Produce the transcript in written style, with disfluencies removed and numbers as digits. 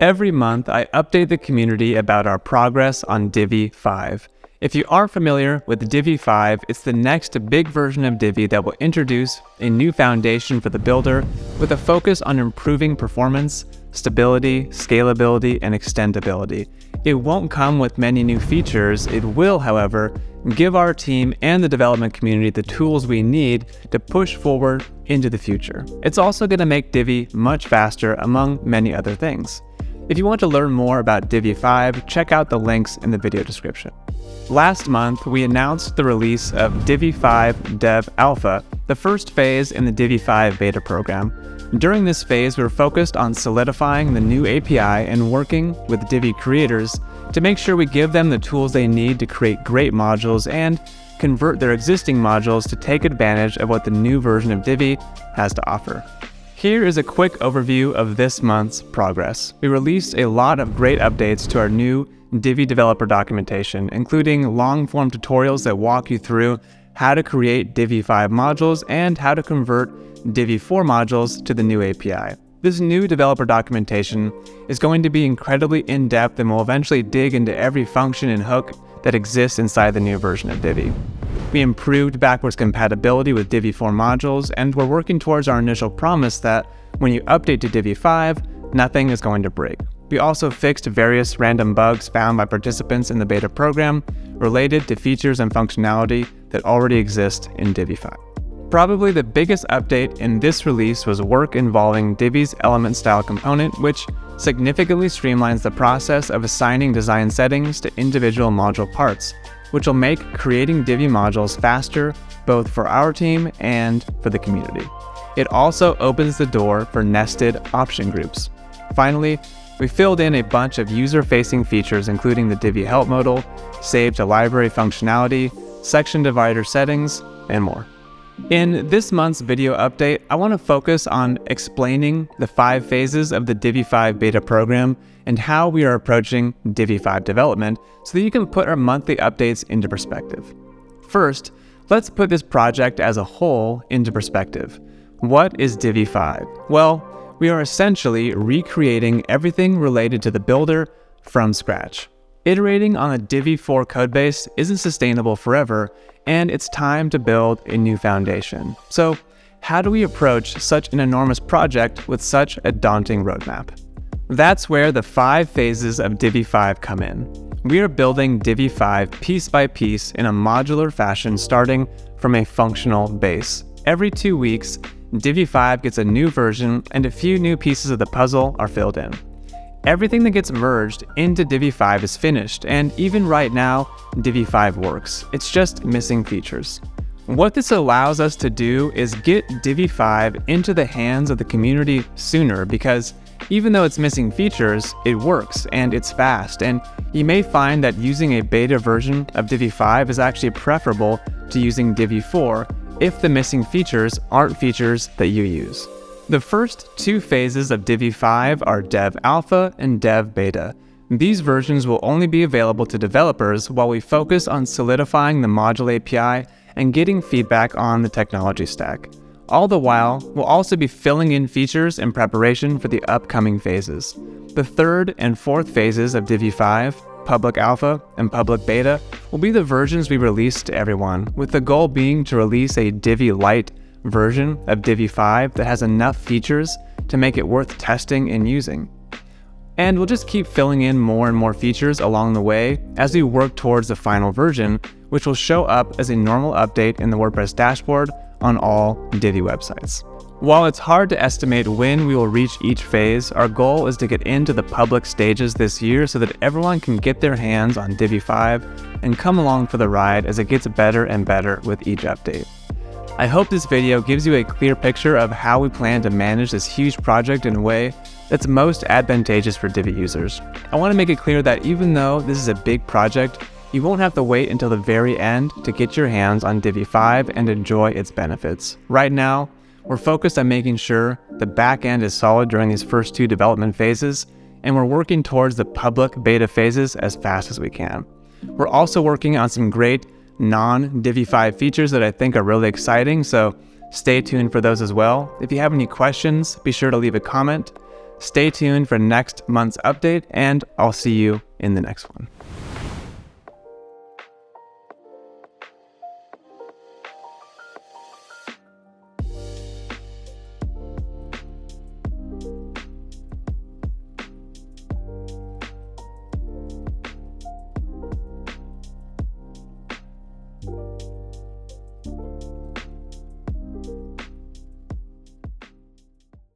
Every month, I update the community about our progress on Divi 5. If you aren't familiar with Divi 5, it's the next big version of Divi that will introduce a new foundation for the builder with a focus on improving performance, stability, scalability, and extendability. It won't come with many new features. It will, however, give our team and the development community the tools we need to push forward into the future. It's also going to make Divi much faster, among many other things. If you want to learn more about Divi 5, check out the links in the video description. Last month, we announced the release of Divi 5 Dev Alpha, the first phase in the Divi 5 beta program. During this phase, we were focused on solidifying the new API and working with Divi creators to make sure we give them the tools they need to create great modules and convert their existing modules to take advantage of what the new version of Divi has to offer. Here is a quick overview of this month's progress. We released a lot of great updates to our new Divi developer documentation, including long-form tutorials that walk you through how to create Divi 5 modules and how to convert Divi 4 modules to the new API. This new developer documentation is going to be incredibly in-depth and will eventually dig into every function and hook that exists inside the new version of Divi. We improved backwards compatibility with Divi 4 modules, and we're working towards our initial promise that when you update to Divi 5, nothing is going to break. We also fixed various random bugs found by participants in the beta program related to features and functionality that already exist in Divi 5. Probably the biggest update in this release was work involving Divi's element style component, which significantly streamlines the process of assigning design settings to individual module parts, which will make creating Divi modules faster, both for our team and for the community. It also opens the door for nested option groups. Finally, we filled in a bunch of user-facing features, including the Divi help modal, save to library functionality, section divider settings, and more. In this month's video update, I want to focus on explaining the 5 phases of the Divi 5 beta program and how we are approaching Divi 5 development so that you can put our monthly updates into perspective. First, let's put this project as a whole into perspective. What is Divi 5? Well, we are essentially recreating everything related to the builder from scratch. Iterating on a Divi 4 codebase isn't sustainable forever, and it's time to build a new foundation. So, how do we approach such an enormous project with such a daunting roadmap? That's where the 5 phases of Divi 5 come in. We are building Divi 5 piece by piece in a modular fashion, starting from a functional base. Every 2 weeks, Divi 5 gets a new version and a few new pieces of the puzzle are filled in. Everything that gets merged into Divi 5 is finished, and even right now, Divi 5 works. It's just missing features. What this allows us to do is get Divi 5 into the hands of the community sooner, because even though it's missing features, it works and it's fast, and you may find that using a beta version of Divi 5 is actually preferable to using Divi 4 if the missing features aren't features that you use. The first 2 phases of Divi 5 are Dev Alpha and Dev Beta. These versions will only be available to developers while we focus on solidifying the module API and getting feedback on the technology stack. All the while, we'll also be filling in features in preparation for the upcoming phases. The 3rd and 4th phases of Divi 5, Public Alpha and Public Beta, will be the versions we release to everyone, with the goal being to release a Divi Lite version of Divi 5 that has enough features to make it worth testing and using. And we'll just keep filling in more and more features along the way as we work towards the final version, which will show up as a normal update in the WordPress dashboard on all Divi websites. While it's hard to estimate when we will reach each phase, our goal is to get into the public stages this year so that everyone can get their hands on Divi 5 and come along for the ride as it gets better and better with each update. I hope this video gives you a clear picture of how we plan to manage this huge project in a way that's most advantageous for Divi users. I want to make it clear that even though this is a big project, you won't have to wait until the very end to get your hands on Divi 5 and enjoy its benefits. Right now, we're focused on making sure the back end is solid during these first 2 development phases, and we're working towards the public beta phases as fast as we can. We're also working on some great non-Divi 5 features that I think are really exciting, so stay tuned for those as well. If you have any questions, be sure to leave a comment. Stay tuned for next month's update, and I'll see you in the next one.